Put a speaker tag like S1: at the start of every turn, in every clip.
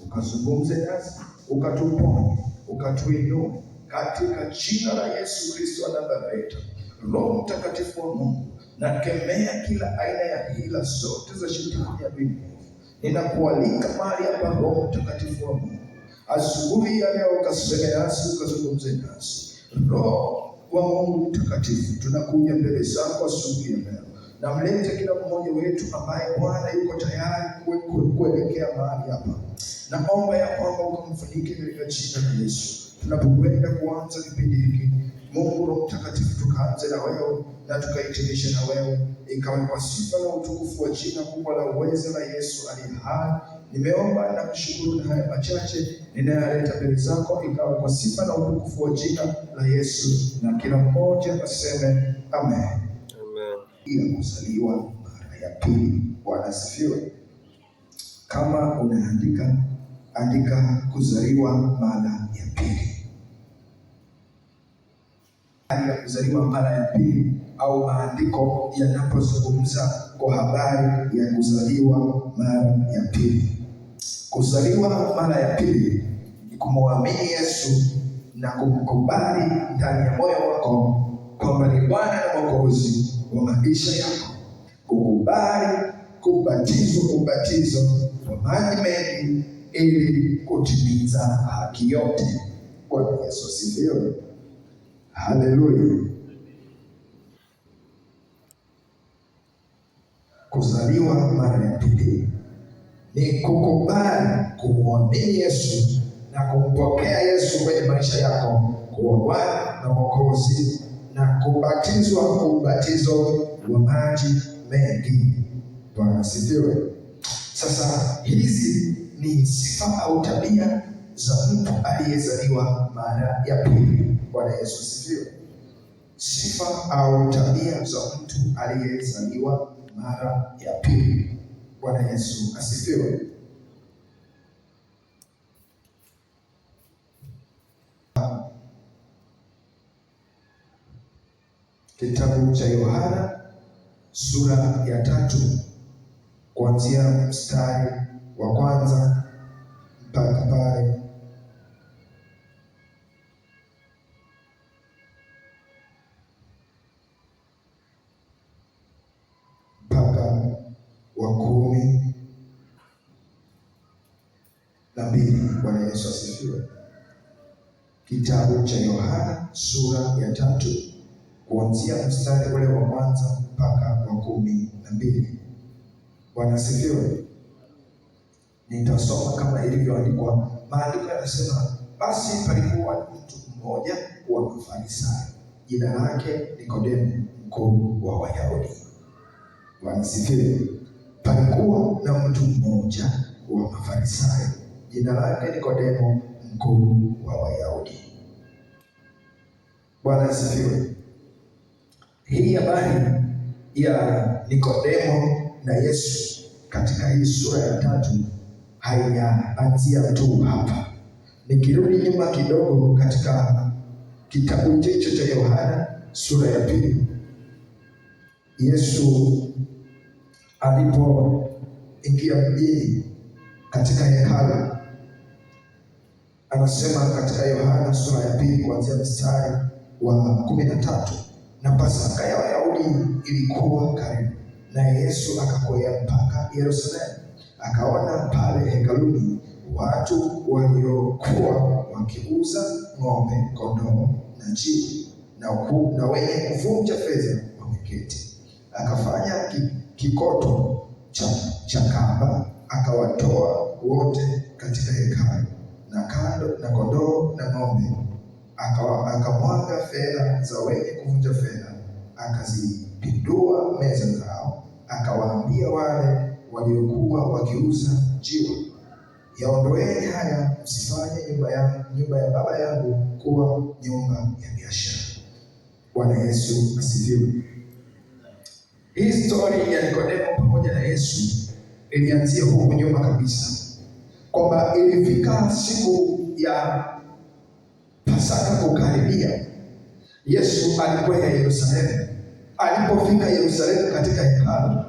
S1: ukazungumze nasi, ukatuponye, ukatuinue katika jina la Yesu Kristo wa Nazareti. Roho Mtakatifu wa Mungu, nakemea kila aina ya hila zote za shetani ya mbinguni. Ninakualika mahali hapa, Roho Mtakatifu wa Mungu, asubuhi ya leo ukaseme nasi, ukazungumze nasi. Roho wa Mungu Mtakatifu, tunakuja mbele zako asubuhi ya leo. Namlete kila mmoja wetu ambaye Bwana yuko tayari kuelekea mahali hapa. Naomba ya kwamba ukamfunike katika jina la Yesu. Tunapokwenda kuanza kipindi hiki, Mungu Roho Mtakatifu, tukaanze na wewe na tukahitimishe na wewe, ikawa kwa sifa na utukufu wa jina kubwa la uweza la Yesu aliye hai. Nimeomba na kushukuru, na haya machache ninayaleta mbele zako, ikawa kwa sifa na utukufu wa jina la Yesu, na kila mmoja aseme amen. Amen. Ili kuzaliwa mara ya pili. Bwana asifiwe. Kama unaandika, andika kuzaliwa mara ya pili. Ya kuzaliwa mara ya pili, au maandiko yanapozungumza kwa habari ya kuzaliwa mara ya pili. Kuzaliwa mara ya pili ni kumwamini Yesu na kumkubali ndani ya moyo wako kwamba ni Bwana na Mwokozi wa maisha yako. Kukubali kubatizwa ubatizo wa maji mengi ili kutimiza haki yote. Bwana Yesu asifiwe. Haleluya. Kuzaliwa mara ya pili ni kukubali kumwamini Yesu na kumpokea Yesu kwenye maisha yako kuwa Bwana na Mwokozi, na kubatizwa ubatizo wa maji mengi. Bwana asifiwe. Sasa hizi ni sifa au tabia za mtu aliyezaliwa mara ya pili. Bwana Yesu asifiwe. Sifa au tabia za mtu aliyezaliwa mara ya pili. Bwana Yesu asifiwe. Kitabu cha Yohana sura ya 3 kuanzia mstari wa kwanza mpaka pale wa 12. Bwana Yesu asifiwe. Kitabu cha Yohana sura ya 3 kuanzia mstari ule wa kwanza mpaka wa 12. Bwana asifiwe. Nitasoma kama ilivyoandikwa. Maandiko yanasema, basi palikuwa mtu mmoja wa Mafarisayo, jina lake Nikodemo, mkuu wa Wayahudi. Bwana asifiwe. Palikuwa na mtu mmoja wa Mafarisayo, jina lake Nikodemo, mkuu wa Wayahudi. Bwana asifiwe. Hii habari ya Nikodemo na Yesu katika hii sura ya 3 haijaanzia tu hapa. Nikirudi nyuma kidogo katika kitabu hicho cha Yohana sura ya 2, Yesu alipoingia mjini katika hekalu, anasema katika Yohana sura ya 2 kuanzia mstari wa 13, na Pasaka ya Wayahudi ilikuwa karibu, na Yesu akakwea mpaka Yerusalemu. Akaona pale hekaluni watu waliokuwa wakiuza ng'ombe, kondoo na njiwa, na wenye kuvunja fedha wameketi. Akafanya kikoto cha kamba, akawatoa wote katika hekalu, na kondoo na ng'ombe, akamwaga fedha za wenye kuvunja fedha, akazipindua meza zao. Akawaambia wale waliokuwa wakiuza njiwa, yaondoeni haya, msifanye nyumba ya Baba yangu kuwa nyumba ya biashara. Bwana Yesu asifiwe. Hii story ya Nikodemo pamoja na Yesu ilianzia huko nyuma kabisa, kwamba ilifika siku ya Pasaka kukaribia. Yesu alikwenda Yerusalemu. Alipofika Yerusalemu katika hekalu,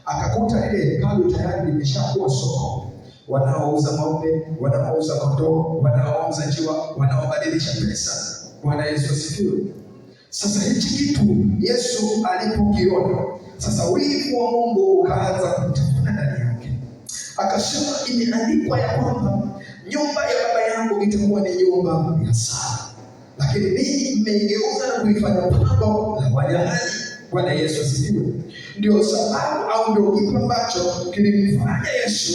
S1: akakuta ile hekalu tayari limeshakuwa soko. wanaouza ng'ombe, wanaouza kondoo, wanaouza njiwa, wanaobadilisha pesa. Bwana Yesu asifiwe. Sasa hichi kitu Yesu alipokiona, sasa wivu wa Mungu ukaanza kutafuna ndani yake. Akasema, imeandikwa ya kwamba nyumba ya Baba yangu itakuwa ni nyumba ya sala, lakini ninyi mmeigeuza na kuifanya pango la wanyang'anyi. Bwana Yesu asifiwe. Ndio sababu au ndio kitu ambacho kilimfanya Yesu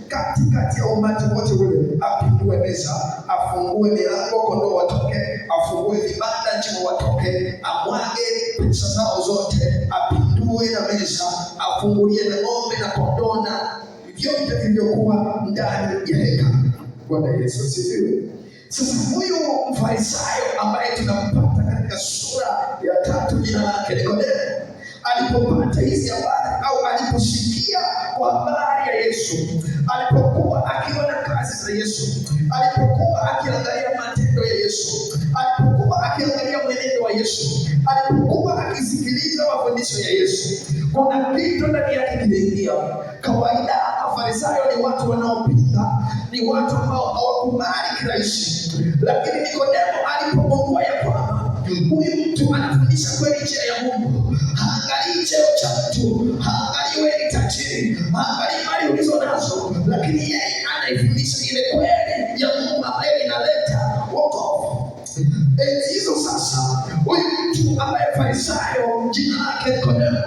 S1: katikati ya umati wote ule apindue meza, afungue milango, kondoo watoke, afungue vibanda, njiwa watoke, amwage pesa zao zote, apindue na meza, afungulie na ng'ombe na kondoo na vyote vilivyokuwa ndani ya hekalu. Bwana Yesu asifiwe. Sasa huyu Mfarisayo ambaye tunampata katika sura ya 3, jina lake Nikodemo, alipopata hizi habari au aliposikia kwa habari ya Yesu, alipokuwa akiona kazi za Yesu, alipokuwa akiangalia matendo ya Yesu, alipokuwa akiangalia mwenendo wa Yesu, alipokuwa akisikiliza mafundisho ya Yesu, kuna kitu ndani yake kiliingia. Kawaida Mafarisayo ni watu wanaopinga, ni watu ambao hawakubali kirahisi, lakini Nikodemo alipogundua ya kwamba huyu mtu anafundisha kweli njia ya Mungu, haangalii cheo cha mtu, haangalii wewe ni tajiri, haangalii mali ulizo nazo, lakini yeye anaifundisha ile kweli ya Mungu ambayo inaleta wokovu. Hizo sasa, huyu mtu ambaye Farisayo jina lake Nikodemo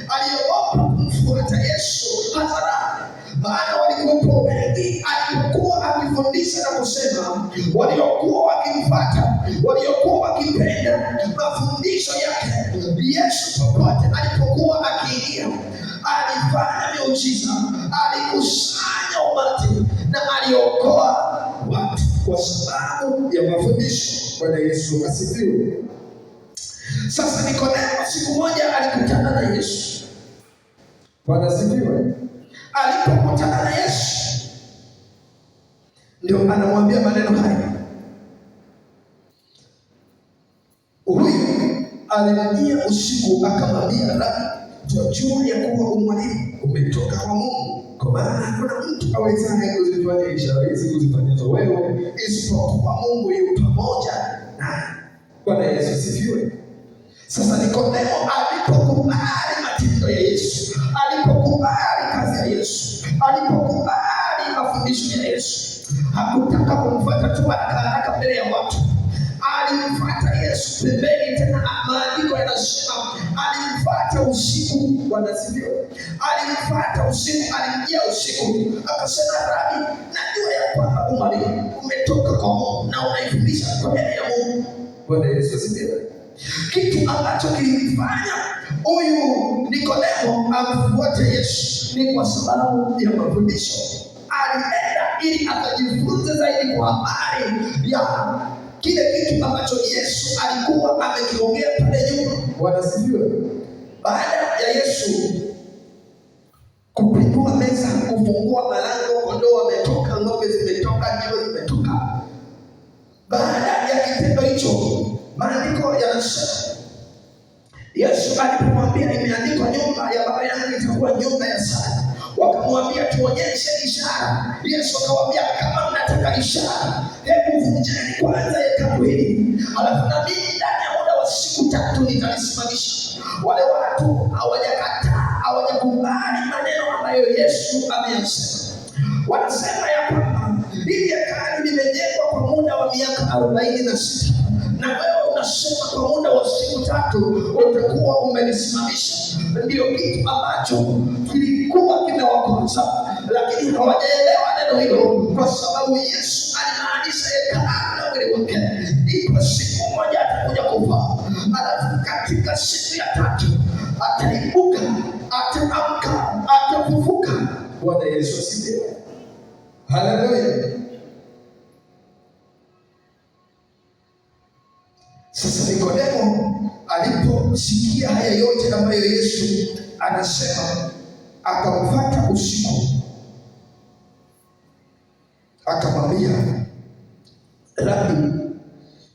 S1: aliogopa kumfuata Yesu hadharani, maana walikuwa wengi alipokuwa akifundisha na kusema, waliokuwa wakimfuata, waliokuwa wakipenda mafundisho yake. Yesu popote alipokuwa akiingia, alifanya miujiza, alikusanya umati na aliokoa watu kwa sababu ya mafundisho. Bwana Yesu asifiwe. Sasa Nikodemo siku moja alikutana na Yesu. Bwana asifiwe. Alipokutana na Yesu, ndio anamwambia maneno haya. Huyu alimjia usiku akamwambia, Rabi, tunajua ya kuwa umwalimu umetoka kwa Mungu, kwa maana hakuna mtu awezaye kuzifanya ishara hizi kuzifanyazo wewe isipokuwa Mungu yu pamoja naye. Bwana Yesu asifiwe. Sasa Nikodemo alipokubali matendo ya Yesu, alipokubali kazi ya Yesu, alipokubali mafundisho ya Yesu, hakutaka kumfuata tu haraka mbele ya watu. Alimfuata Yesu pembeni, tena maandiko yanasema alimfuata usiku. Bwana asifiwe. Alimfuata usiku, alimjia usiku, akasema, Rabi, najua ya kwamba umwalimu umetoka kwa Mungu na unaifundisha kweli ya Mungu. Bwana Yesu asifiwe. Kitu ambacho kilimfanya huyu Nikodemo amfuate Yesu ni kwa sababu ya mafundisho. Alienda ili akajifunze zaidi kwa habari ya kile kitu ambacho Yesu alikuwa amekiongea pale nyuma. Bwana asifiwe. Baada ya Yesu kupindua meza, kufungua malango, kondoo wametoka, ng'ombe zimetoka, njiwa zimetoka. Baada ya kitendo hicho, maandiko yanasema Yesu alipomwambia, imeandikwa nyumba ya Baba yangu itakuwa nyumba ya sala, wakamwambia, tuonyeshe ishara. Yesu akawaambia, kama mnataka ishara, hebu vunjeni kwanza hekalu hili, alafu na mimi ndani ya muda wa siku 3 nitalisimamisha. Wale watu hawajakataa, hawajakubali maneno ambayo Yesu ameyasema. Wanasema ya kwamba hili hekalu limejengwa kwa muda wa miaka 46, na wewe unasema kwa muda wa siku 3 utakuwa umelisimamisha. Ndio kitu ambacho kilikuwa kimewakwaza, lakini hawajaelewa neno hilo, kwa sababu Yesu alimaanisha hekalu la mwili wake. Ipo siku moja atakuja kufa, alafu katika siku ya 3 ataibuka, ataamka, atafufuka. Bwana Yesu asifiwe. Haleluya. Sasa Nikodemo aliposikia haya yote ambayo Yesu anasema, akamfuata usiku, akamwambia, Rabi,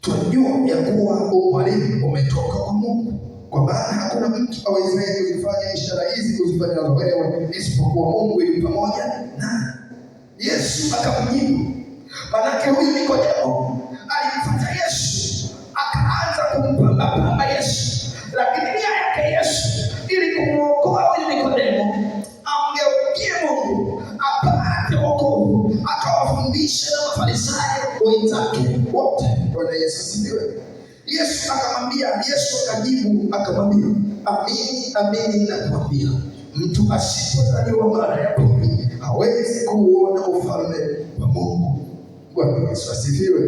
S1: tunajua ya kuwa umwalimu umetoka kwa Mungu, kwa maana hakuna mtu awezaye kuzifanya ishara hizi kuzifanyazo wewe isipokuwa Mungu yu pamoja naye. Yesu akamjibu. Manake huyu Nikodemo alimfuata Yesu, akaanza kumpamba Yesu, lakini nia yake Yesu ili kumuokoa huyu Nikodemo amgeukie Mungu apate wokovu, akawafundisha na Mafarisayo wenzake wote. Bwana Yesu asifiwe. Yesu akajibu akamwambia, amini amini nakwambia, mtu asipozaliwa mara ya pili hawezi kuuona ufalme wa Mungu. Bwana Yesu asifiwe.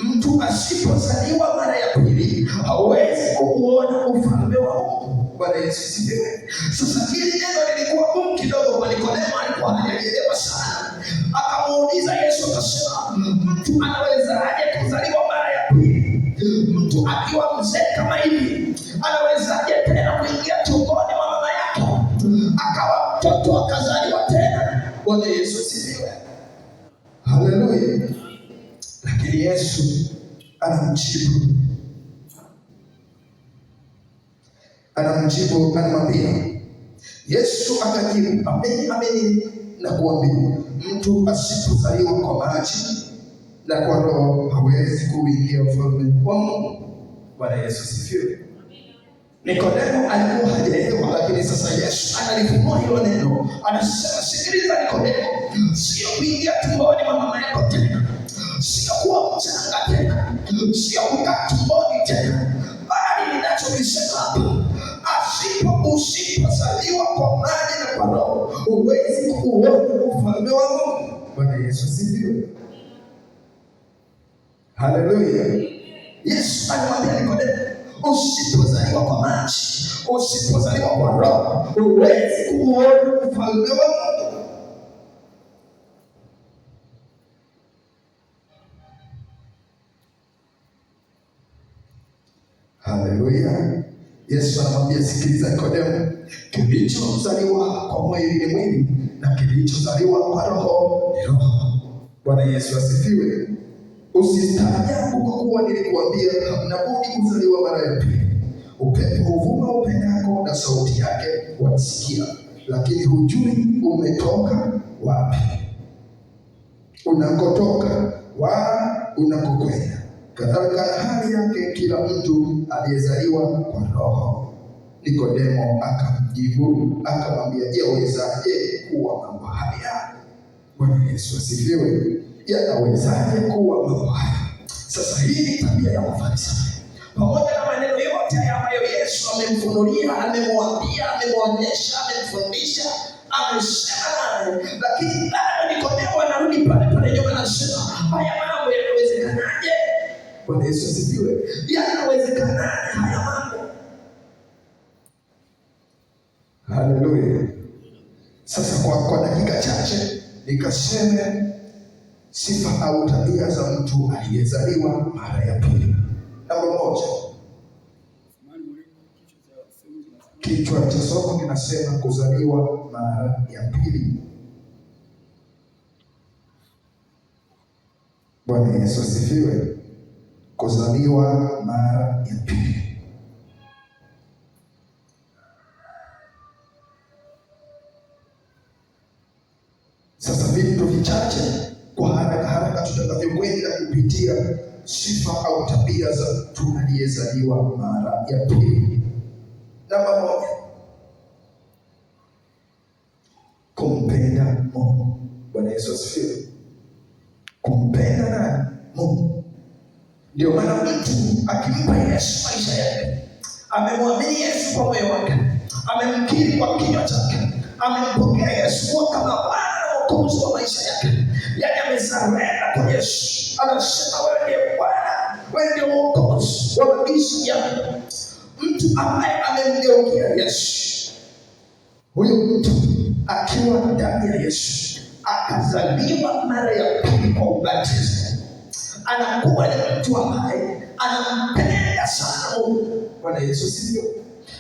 S1: Mtu asipozaliwa mara ya pili hawezi kuuona ufalme wa Mungu. Bwana Yesu asifiwe. Sasa hili neno lilikuwa gumu kidogo kwa Nikodemo, alikuwa hajaelewa sana. Akamuuliza Yesu akasema, mtu anawezaje kuzaliwa mara ya pili? Mtu akiwa mzee kama hivi anawezaje tena kuingia tumboni mwa mama yake akawa mtoto akazaliwa tena? Bwana Yesu asifiwe. Haleluya. Lakini Yesu anamjibu, anamwambia. Yesu akajibu, amini amini nakuambia, mtu asipozaliwa kwa maji na kwa Roho hawezi kuingia ufalme wa Mungu. Bwana Yesu asifiwe. Nikodemo alikuwa hajaelewa, lakini sasa Yesu analifunua hilo neno. Anasema, sikiliza Nikodemo, sio kuingia tumboni mwa mama yako tena, sio kuwa mchanga tena, sio kukaa tumboni tena, bali ninachokisema hapa, usipozaliwa kwa maji na kwa Roho huwezi kuuona ufalme wa Mungu. Bwana Yesu asifiwe. Haleluya. Yesu anamwambia Nikodemo, usipozaliwa kwa maji, usipozaliwa kwa Roho huwezi kuuona ufalme wa Mungu. Haleluya. Yesu anamwambia, sikiliza Nikodemo, kilichozaliwa kwa mwili ni mwili na kilichozaliwa kwa Roho ni roho. Bwana Yesu asifiwe. Usistaajabu kwa kuwa nilikuambia hamna budi kuzaliwa mara ya pili. Upepo huvuma upendako na sauti yake waisikia, lakini hujui umetoka wapi, unakotoka wala unakokwenda. Kadhalika hali yake kila mtu aliyezaliwa kwa Roho. Nikodemo akamjibu akamwambia, yawezaje kuwa mambo haya? Bwana Yesu asifiwe. Yanawezaje kuwa mambo haya? Sasa hii ni tabia ya Mafarisayo. Pamoja na maneno yote ambayo Yesu amemfunulia, amemwambia, amemwonyesha, amemfundisha, amesema naye, lakini bado Nikodemo anarudi pale nyuma na anasema, haya mambo yanawezekanaje? Bwana Yesu asifiwe. Yanawezekanaje haya mambo? Haleluya. Sasa kwa dakika chache nikaseme sifa au tabia za mtu aliyezaliwa mara ya pili. Namba moja, kichwa cha somo kinasema kuzaliwa mara ya pili. Bwana Yesu asifiwe. Kuzaliwa mara ya pili. Sasa vitu vichache kwa haraka tutakavyokwenda kupitia sifa au tabia za mtu aliyezaliwa mara ya pili. Namba moja, kumpenda Mungu. Bwana Yesu asifiwe. Kumpenda nani? Mungu. Ndio maana mtu akimpa Yesu maisha yake, amemwamini Yesu kwa moyo wake, amemkiri kwa kinywa chake, amempokea Yesu kuwa kama Bwana na Mwokozi wa maisha yake, yaani amesarenda kwa Yesu, anasema wewe ndiye Bwana, wewe ndiye Mwokozi wa maisha yangu. Mtu ambaye amemgeukia Yesu, huyo mtu akiwa ndani ya Yesu, akazaliwa mara ya pili kwa ubatizo, anakuwa ni mtu ambaye anampenda sana Mungu. Bwana Yesu asifiwe.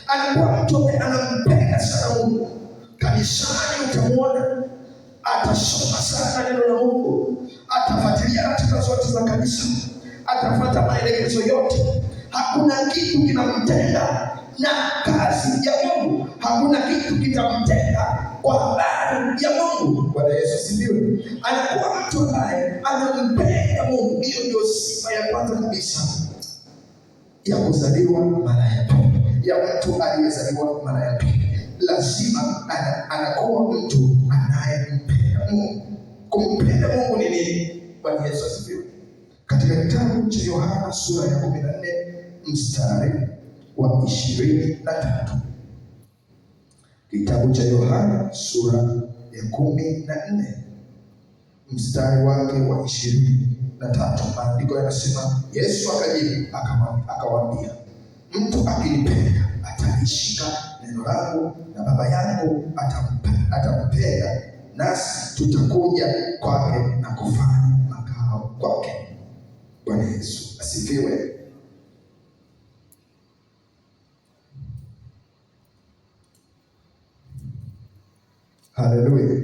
S1: Anakuwa mtu ambaye anampenda sana Mungu. Kanisani utamwona atasoma sana neno la Mungu, atafuatilia ratiba zote za kanisa, atafuata maelekezo yote. Hakuna kitu kinamtenga na kazi ya Mungu, hakuna kitu kitamtenga kwa habari ya Mungu. Bwana Yesu asifiwe. Anakuwa mtu ambaye anampenda Mungu. Hiyo ndio sifa ya kwanza kabisa ya kuzaliwa mara ya pili, ya mtu aliyezaliwa mara ya pili. Lazima anakuwa mtu anayempenda Mungu. Kumpenda Mungu ni nini? Bwana Yesu asifiwe. Katika kitabu cha Yohana sura ya 14 mstari wa 23. Kitabu cha Yohana sura ya 14 mstari wake wa 23. Maandiko yanasema, Yesu akajibu akawaambia, mtu akinipenda atalishika neno langu, na Baba yangu atampenda, nasi tutakuja kwake na kufanya makao kwake. Bwana Yesu asifiwe. Haleluya.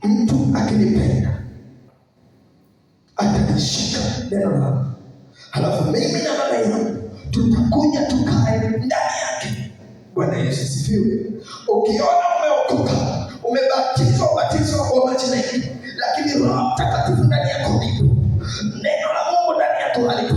S1: Mtu akinipenda atalishika neno langu, halafu mimi na Baba yangu tutakuja tukae ndani yake. Bwana Yesu asifiwe. Ukiona umeokoka, umebatizwa ubatizo wa maji mengi, lakini Roho Mtakatifu ndani yako halipo, neno la Mungu ndani yako halipo,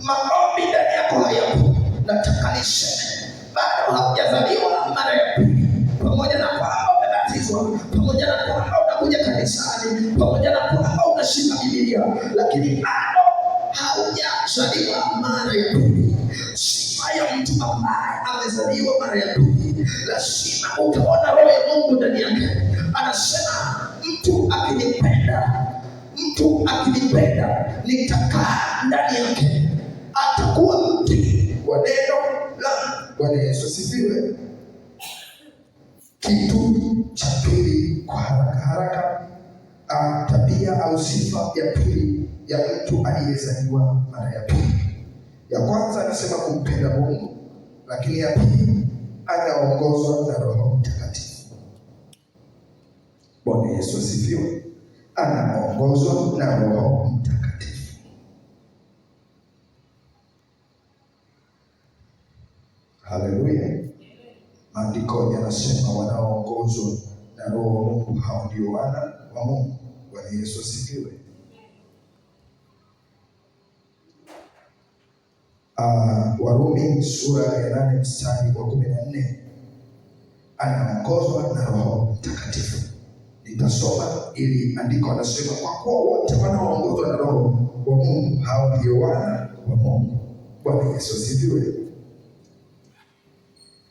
S1: maombi ndani yako hayapo, nataka niseme bado haujazaliwa mara ya pili. Pamoja na kwamba umebatizwa, pamoja na kwamba unakuja kanisani, pamoja na kwamba unashika Biblia, lakini bado haujazaliwa mara ya pili. Sifa ya mtu ambaye amezaliwa mara ya pili, lazima utaona Roho ya Mungu ndani yake. Anasema, mtu akinipenda nitakaa ndani yake, atakuwa mtii wa neno langu. Bwana Yesu asifiwe. Kitu cha pili kwa haraka, tabia au sifa ya pili ya mtu aliyezaliwa mara ya pili. Ya kwanza anasema kumpenda Mungu, lakini ya pili anaongozwa na Roho Mtakatifu. Bwana Yesu asifiwe. Anaongozwa na Roho Mtakatifu. Haleluya. Maandiko yanasema wanaoongozwa na Roho wa Mungu hao ndio wana wa Mungu. Bwana Yesu asifiwe. Warumi sura ya 8 mstari wa 14, anaongozwa na Roho Mtakatifu. Nitasoma ili andiko anasema, kwa kuwa wote wanaoongozwa na Roho wa Mungu hao ndio wana wa Mungu. Bwana Yesu asifiwe.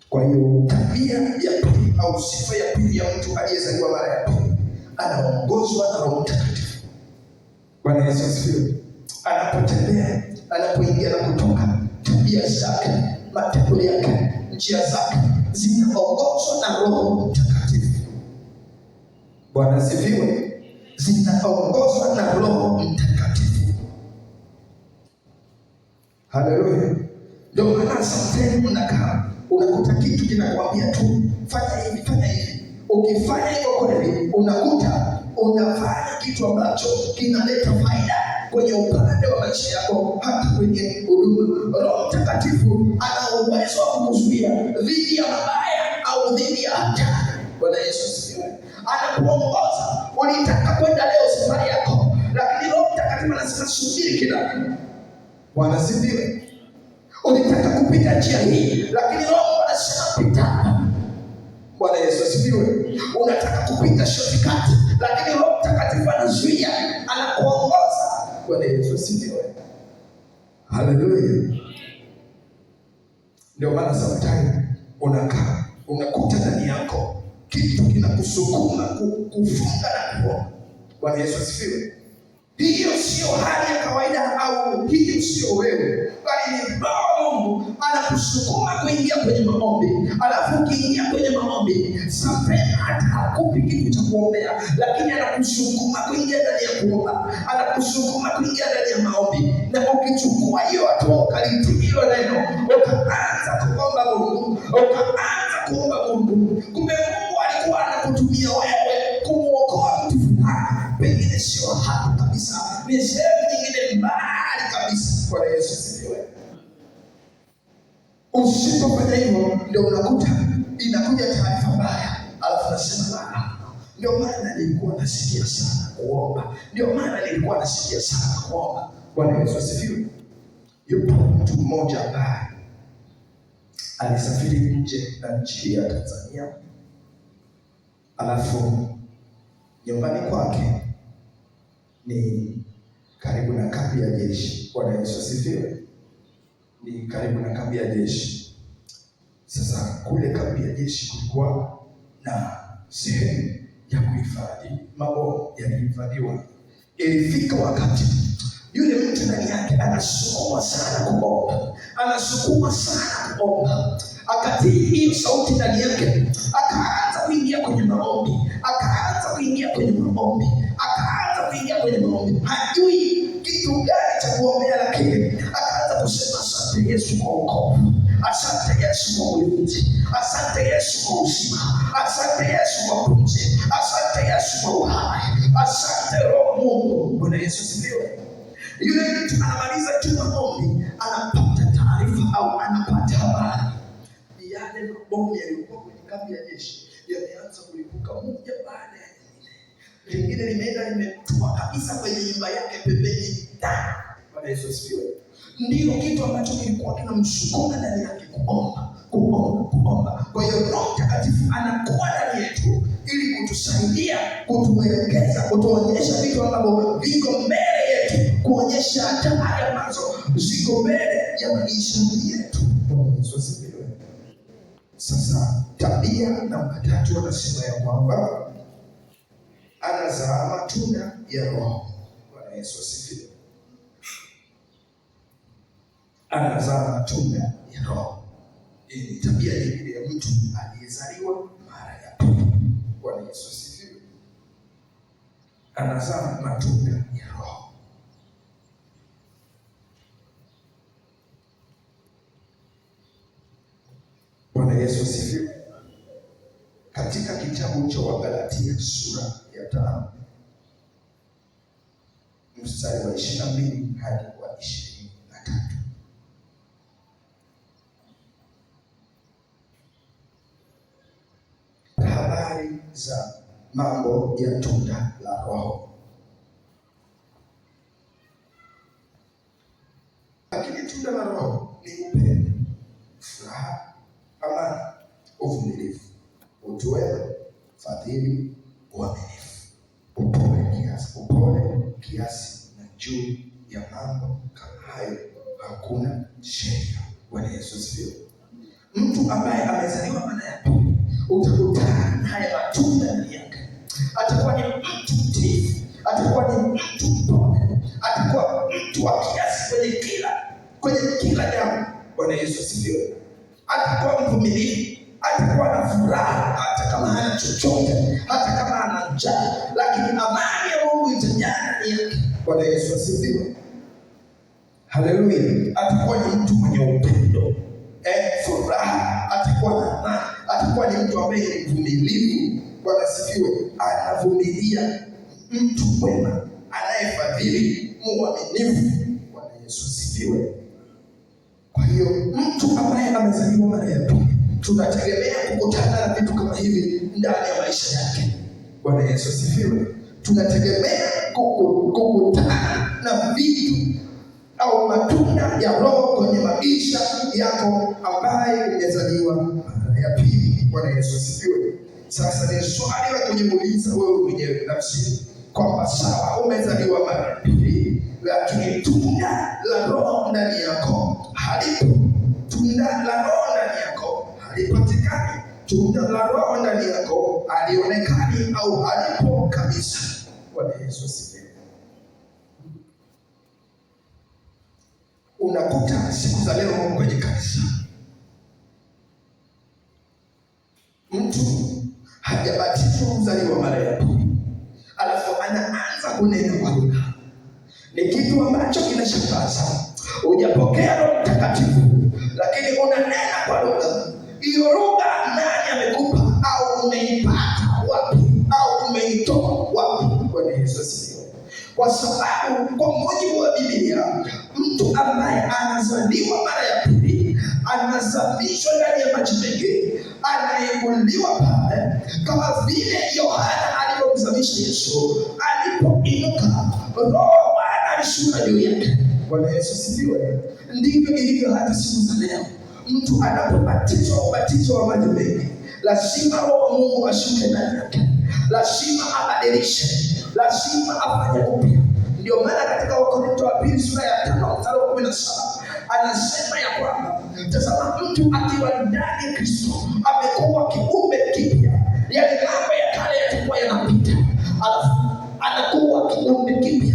S1: Kwa hiyo tabia ya pili au sifa ya pili ya mtu aliyezaliwa mara ya pili, anaongozwa na Roho Mtakatifu. Bwana Yesu asifiwe. Anapotembea, anapoingia na kutoka, tabia zake, matendo yake, njia zake zinaongozwa na Roho Mtakatifu. Bwana asifiwe. Zinaongozwa na Roho Mtakatifu. Haleluya. Ndio maana sometimes unakuta kitu kinakwambia tu fanya hivi, fanya hivi. Ukifanya hivyo kweli, unakuta unafanya kitu ambacho kinaleta faida kwenye upande wa maisha yako, hata kwenye huduma. Roho Mtakatifu ana uwezo wa kukuzuia dhidi ya mabaya au dhidi ya hatari. Bwana Yesu asifiwe. Anakuongoza. Ulitaka kwenda leo safari yako, lakini Roho Mtakatifu anasema subiri kidogo. Bwana asifiwe. Ulitaka kupita njia hii, lakini Roho anasema pita. Bwana Yesu asifiwe. Unataka kupita shortcut, lakini Roho Mtakatifu anazuia, anakuongoza. Bwana Yesu asifiwe. Haleluya. Ndio maana sometimes unakuta ndani yako kitu kinakusukuma kufunga na kuomba. Bwana Yesu asifiwe. Hiyo sio hali ya kawaida, au hiyo sio wewe, bali ni Roho Mungu anakusukuma kuingia kwenye maombi. Alafu ukiingia kwenye maombi, sometimes hata hakupi kitu cha kuombea, lakini anakusukuma kuingia ndani ya kuomba, anakusukuma kuingia ndani ya maombi. Na ukichukua hiyo hatua, ukalitii hilo neno, ukaanza kuomba Mungu, kumbe Mungu alikuwa anakutumia wewe kumuokoa mtu fulani, pengine sio hapa kabisa, ni sehemu nyingine mbali kabisa. Bwana Yesu asifiwe. Usipofanya hivyo, ndio unakuta inakuja taarifa mbaya. alafu nasema ndio maana nilikuwa nasikia sana kuomba. Ndio maana nilikuwa nasikia sana kuomba. Bwana Yesu asifiwe. Yupo mtu mmoja ambaye alisafiri nje na nchi ya Tanzania, alafu nyumbani kwake ni karibu na kambi ya jeshi. Bwana Yesu asifiwe. Ni karibu na kambi ya jeshi. Sasa kule kambi ya jeshi kulikuwa na sehemu ya kuhifadhi mabomu yalihifadhiwa. Ilifika wakati yule mtu ndani yake anasukuma sana kuomba, anasukuma sana kuomba. Akatii hiyo sauti ndani yake, akaanza kuingia kwenye maombi, akaanza kuingia kwenye maombi, akaanza kuingia kwenye maombi. Hajui kitu gani cha kuombea, lakini akaanza kusema asante Yesu kwa wokovu, asante Yesu kwa ulinzi, asante Yesu kwa uzima, asante Yesu kwa pumzi, asante Yesu kwa uhai, asante Roho Mungu. Bwana Yesu asifiwe. Yule mtu anamaliza tu maombi, anapata taarifa au anapata habari yale mabomu yaliyokuwa kwenye kambi ya jeshi yameanza kulipuka moja baada ya nyingine. Lingine limeenda limetua kabisa kwenye nyumba yake pembeni ndani. Bwana Yesu asifiwe. Ndio kitu ambacho kilikuwa kinamsukuma ndani yake kuomba. Kwa hiyo Roho Mtakatifu anakuwa ndani yetu ili kutusaidia, kutuelekeza, kutuonyesha vitu ambavyo viko mbele yetu, kuonyesha hatari ambazo ziko mbele ya maisha yetu. Bwana Yesu asifiwe. Sasa tabia namba 3 wanasema ya kwamba anazaa matunda ya Roho. Bwana Yesu asifiwe. Anazaa matunda ya Roho. Hii ni tabia ile ya mtu aliyezaliwa mara ya pili. Bwana Yesu asifiwe. Anazaa matunda ya Roho. Bwana Yesu asifiwe. Katika kitabu cha Wagalatia sura ya 5 mstari wa 22 hadi wa 23. Habari za mambo ya tunda la Roho. Lakini tunda la Roho ni upendo, furaha, amani, uvumilivu, utu wema, fadhili, uaminifu, upole kiasi, na juu ya mambo kama hayo hakuna sheria. Bwana Yesu asifiwe. Mtu ambaye amezaliwa mara ya pili utakutana na haya matunda ndani yake. Atakuwa ni mtu mtiifu, atakuwa ni mtu mpole, atakuwa mtu wa kiasi kwenye kila jambo. Bwana Yesu asifiwe. Atakuwa mvumilivu, atakuwa na furaha hata kama hana chochote, hata kama ana njaa, lakini amani ya Mungu itajaa ndani yake. Bwana Yesu asifiwe. Haleluya. Atakuwa ni mtu mwenye upendo, furaha, atakuwa na amani, atakuwa ni mtu ambaye ni mvumilivu. Bwana asifiwe. Anavumilia, mtu mwema, anayefadhili, mwaminifu. Bwana Yesu asifiwe. Kwa hiyo mtu ambaye amezaliwa mara ya pili tunategemea kukutana na vitu kama hivi ndani ya maisha yake. Bwana Yesu asifiwe. Tunategemea kukutana na vitu au matunda ya Roho kwenye maisha yako ambaye umezaliwa mara ya pili. Bwana Yesu asifiwe. Sasa ni swali la kujiuliza wewe mwenyewe nafsi kwamba sawa, umezaliwa mara ya pili, lakini tunda la Roho ndani yako halipo. Tunda la Roho ndani yako halipatikani. Tunda la Roho ndani yako halionekani au halipo kabisa. Bwana Yesu asifiwe. Unakuta siku za leo kwenye kanisa mtu hajabatizwa kuzaliwa mara ya pili, alafu anaanza kunena kwa lugha. Ni kitu ambacho kinashangaza. Hujapokea Roho Mtakatifu, lakini unanena kwa lugha. Hiyo lugha nani amekupa? Au umeipata wapi? Au umeitoa wapi? Bwana Yesu asifiwe. Kwa sababu kwa mujibu wa Biblia, mtu ambaye anazaliwa mara ya pili anazalishwa ndani ya maji mengi, anaibuliwa pale, kama vile Yohana alivyomzamisha Yesu, alipoinuka Roho wa Bwana alishuka juu yake. Bwana Yesu asifiwe. Ndivyo ilivyo hata siku za leo. Mtu anapobatizwa ubatizo wa maji mengi, lazima Roho wa Mungu ashuke ndani yake, lazima abadilishe, lazima afanye upya. Ndio maana katika Wakorintho wa pili sura ya 5 mstari wa 17 anasema ya kwamba tazama, mtu akiwa ndani ya Kristo amekuwa kiumbe kipya. Yale mambo ya kale yatakuwa yanapita, alafu anakuwa kiumbe kipya.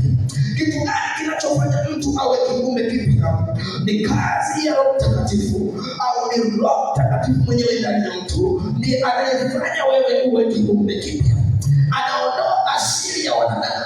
S1: Kitu gani kinachofanya mtu awe kiumbe kipya? Ni kazi ya Roho Mtakatifu, au ni Roho Mtakatifu mwenyewe ndani ya mtu ndiye anayefanya wewe uwe kiumbe kipya. Anaondoa asili ya wanadamu,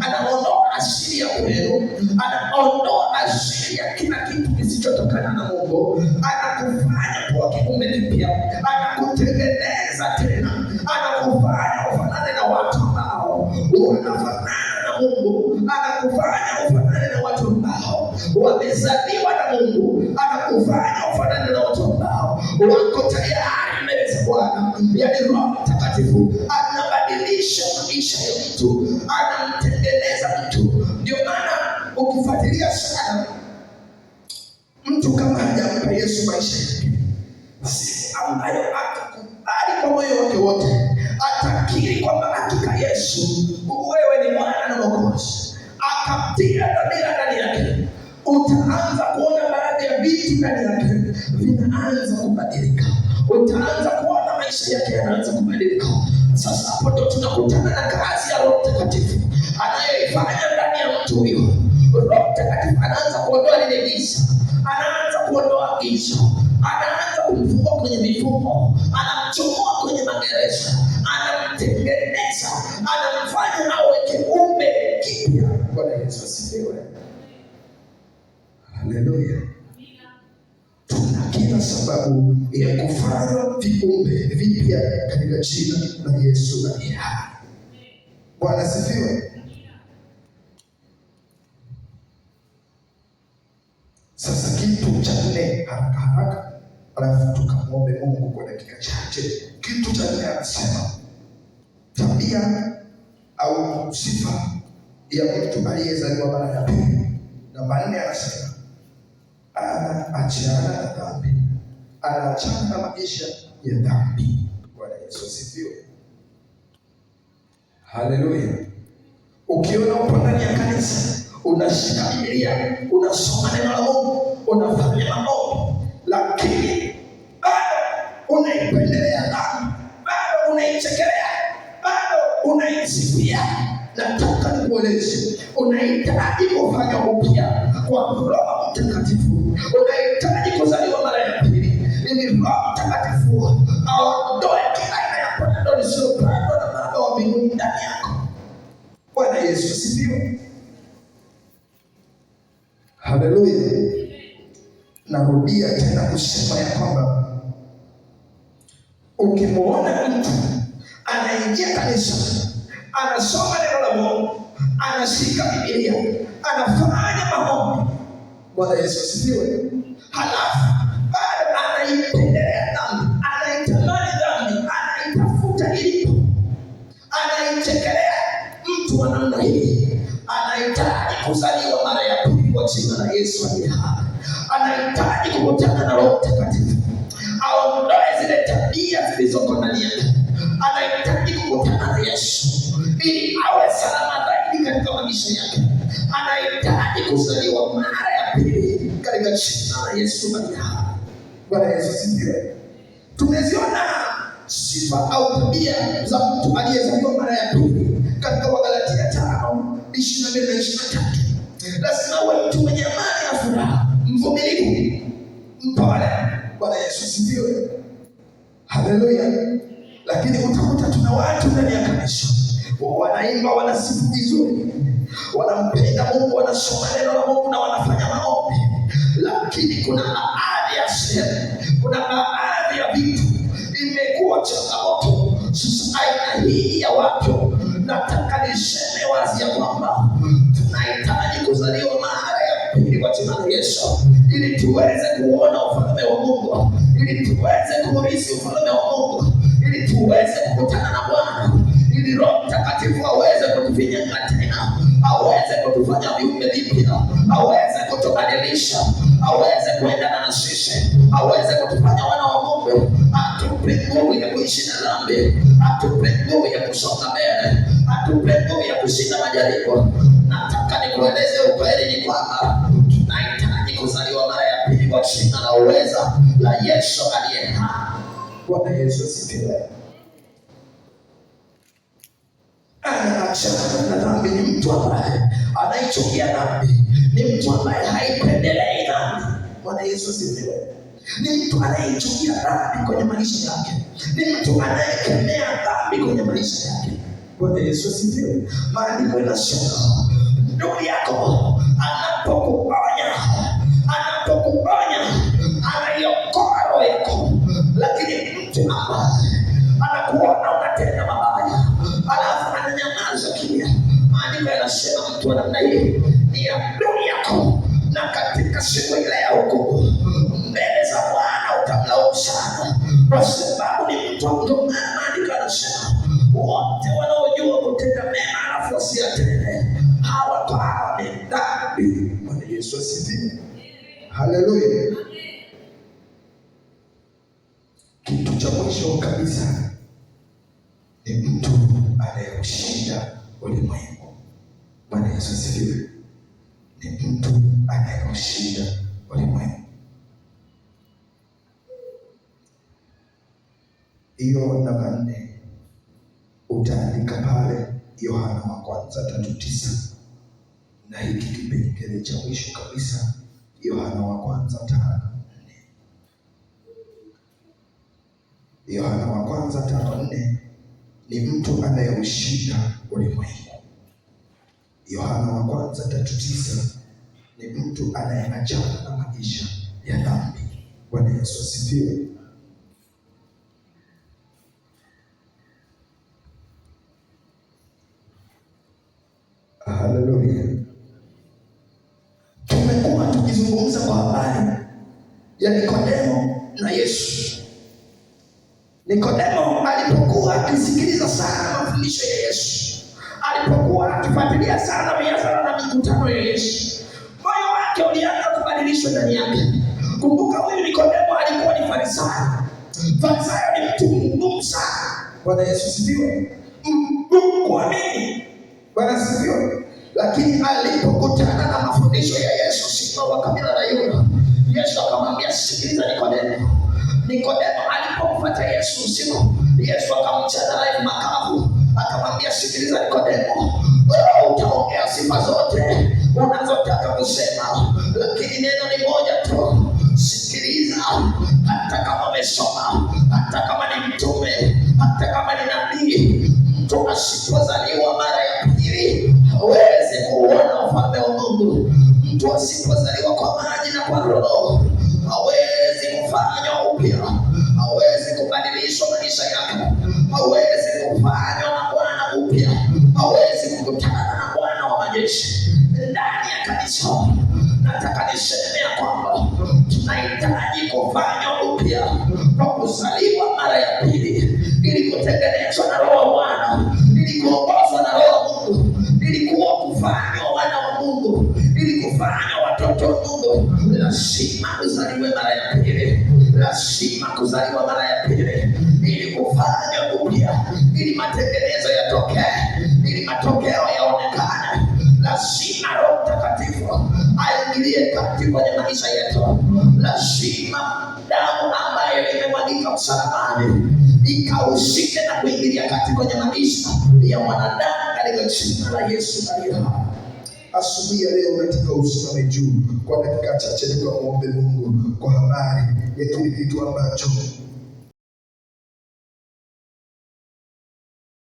S1: anaondoa asili ya kwenu, anaondoa asili ya kila kitu kisichotokana na Mungu, anakufanya kuwa kiumbe kipya, anakutengeneza tena, anakufanya ufanane na watu ambao wanafanana na Mungu, anakufanya ufanane na watu ambao wamezaliwa na Mungu, anakufanya ufanane na watu ambao wako tayari mbele za Bwana. Yaani Roho Mtakatifu anabadilisha maisha ya mtu, anamtengeneza mtu. Ndio maana ukifuatilia sana mtu kama hajampa Yesu maisha yake, siku ambayo atakubali kwa moyo wake wote, atakiri kwamba hakika Yesu wewe ni Bwana na Mwokozi, akatia dhamira ndani yake, utaanza kuona baadhi ya vitu ndani yake vinaanza kubadilika. Utaanza kuona maisha yake yanaanza kubadilika. Sasa hapo ndio tunakutana na kazi ya Roho Mtakatifu anayoifanya ndani ya mtu huyo. Roho Mtakatifu anaanza kuondoa lile giza, anaanza kuondoa giza, anaanza kumfungua kwenye mifumo, anamchomoa kwenye magereza, anamtengeneza, anamfanya awe kiumbe kipya. Bwana Yesu asifiwe. Haleluya. Tuna kila sababu ya kufanya viumbe vipya katika jina la Yesu aliye hai. Bwana asifiwe. Sasa kitu cha nne haraka, alafu tukamwombe Mungu kwa dakika chache. Kitu cha nne anasema tabia au sifa ya mtu aliyezaliwa mara ya pili. Namba 4 anasema anaachana na dhambi, anaachana na maisha ya dhambi. Bwana Yesu asifiwe. Haleluya. Ukiona upo ndani ya kanisa, unashika Biblia, unasoma neno la Mungu, unafanya mambo, lakini bado unaipendelea dhambi, bado unaichekelea, bado unaisifia, nataka nikueleze, unahitaji kufanya upya kwa Roho Mtakatifu. Unahitaji kuzaliwa mara ya pili ili Roho Mtakatifu aondoe kila aina ya pando lisilopandwa na Baba wa mbinguni ndani yako. Bwana Yesu asifiwe. Haleluya. Narudia tena kusema ya kwamba ukimwona mtu anaingia kanisa, anasoma neno la Mungu, anashika Biblia, anafanya maombi, Bwana Yesu asifiwe, halafu bado anaipendelea dhambi, anaitamani dhambi, anaitafuta ilipo, anaichekelea, mtu wa namna hii anahitaji kuzaliwa mara ya pili kwa jina la Yesu aliye hai. Anahitaji kukutana na Roho Mtakatifu aondoe zile tabia zilizoko ndani yake. Anahitaji kukutana na Yesu ili awe salama zaidi katika maisha yake. Anahitaji kuzaliwa mara ya pili katika jina la Yesu aliye hai. Bwana Yesu asifiwe. Tumeziona sifa au tabia za mtu aliyezaliwa mara ya pili katika Wagalatia 5:22 na 23. Lazima uwe mtu mwenye amani na furaha, mvumilivu, mpole. Bwana Yesu asifiwe. Haleluya. Lakini utakuta tuna watu ndani ya kanisa wanaimba, wanasifu vizuri, wanampenda Mungu, wanasoma neno la Mungu na wanafanya maombi, lakini kuna baadhi ya sehemu, kuna baadhi ya vitu imekuwa changamoto. Sasa aina hii ya watu nataka niseme wazi ya kwamba tunahitaji kuzaliwa mara ya pili kwa jina la Yesu ili tuweze kuona ufalme wa Mungu, ili tuweze kuurithi ufalme wa Mungu, ili tuweze tuweze kukutana na Bwana, ili Roho Mtakatifu aweze kutufinyanga tena, aweze kutufanya viumbe vipya, aweze kutubadilisha, aweze kuendana na sisi, aweze kutufanya wana wa Mungu, atupe nguvu ya kuishi na dhambi, atupe nguvu ya kusonga mbele, atupe nguvu ya kushinda majaribu. Nataka nikueleze ukweli ni kwamba tunahitaji kuzaliwa mara ya pili kwa jina na uweza la Yesu aliye hai. Bwana Yesu asifiwe. Anaachana na dhambi ni mtu ambaye anaichukia dhambi, ni mtu ambaye haipendelei dhambi. Bwana Yesu asifiwe. Ni mtu anayeichukia dhambi kwenye maisha yake, ni mtu anayekemea dhambi kwenye maisha yake. Bwana Yesu asifiwe. Maandiko yanasema ndugu yako anapokuonya anaiokoa roho yako, lakini mtu ambaye anakuona unatenda mabaya alafu ananyamaza kimya, maandiko yanasema mtu wa namna hii ni adui yako, na katika siku ile ya hukumu mbele za Bwana utamlaumu sana, kwa sababu ni mtu wa mdomo. Maandiko yanasema wote wanaojua kutenda mema alafu wasiyatende hawa ni dhambi. Bwana Yesu asifiwe. Haleluya. Kitu cha mwisho kabisa ni mtu anayeushinda ulimwengu. Bwana Yesu asifiwe. Ni mtu anayeushinda ulimwengu. Hiyo namba 4 utaandika pale Yohana wa kwanza 3:9, na hiki kipengele cha mwisho kabisa Yohana wa kwanza 5:4. Yohana wa kwanza 5:4 ni mtu anayeushinda ulimwengu. Yohana wa kwanza 3:9 ni mtu anayeachana na maisha ya dhambi. Bwana Yesu asifiwe. Haleluya. Tumekuwa tukizungumza kwa habari ya Nikodemo na Yesu. Nikodemo alipokuwa akisikiliza sana mafundisho ya Yesu, alipokuwa akifuatilia sana mihadhara na mikutano ya Yesu, moyo wake ulianza kubadilishwa ndani yake. Kumbuka huyu Nikodemo alikuwa ni Farisayo. Farisayo ni mtu mgumu sana. Bwana Yesu asifiwe. Mgumu kuamini. Bwana asifiwe. Lakini alipokutana na mafundisho ya Yesu siku wa kabila la Yuda, Yesu akamwambia, sikiliza Nikodemo. Nikodemo alipomfuata Yesu usiku, Yesu akamchana live makavu, akamwambia, sikiliza Nikodemo, wewe utaongea sifa zote unazotaka kusema, lakini neno ni moja tu, sikiliza. Hata kama umesoma, hata kama ni mtume, hata kama ni nabii, mtu asipozaliwa mara ya pili hawezi kuona ufalme wa Mungu. Mtu asipozaliwa kwa maji na kwa Roho hawezi kufanywa upya, hawezi kubadilishwa maisha yake, hawezi kufanywa na Bwana upya, hawezi kukutana na Bwana wa majeshi ndani ya kanisa. Nataka niseme ya kwamba tunahitaji kufanywa upya kwa kuzaliwa mara ya pili, ili kutengenezwa na Roho wa Bwana, ili kuongozwa na Roho wa Mungu, ili kuwa kufanywa wana wa Mungu, ili kufanywa watoto wa Mungu. Lazima kuzaliwe mara ya pili, lazima kuzaliwa mara ya pili, ili kufanywa upya, ili matengenezo yatokee, ili matokeo yaonekane. Lazima Roho Mtakatifu aingilie kati kwenye maisha yetu. Lazima damu ambayo imemwagika msalabani ikahusike na kuingilia kati kwenye maisha ya mwanadamu katika jina la Yesu aliye hai. Asubuhi ya leo nataka usimame juu kwa dakika chache tukamwombe Mungu kwa habari ya kile kitu ambacho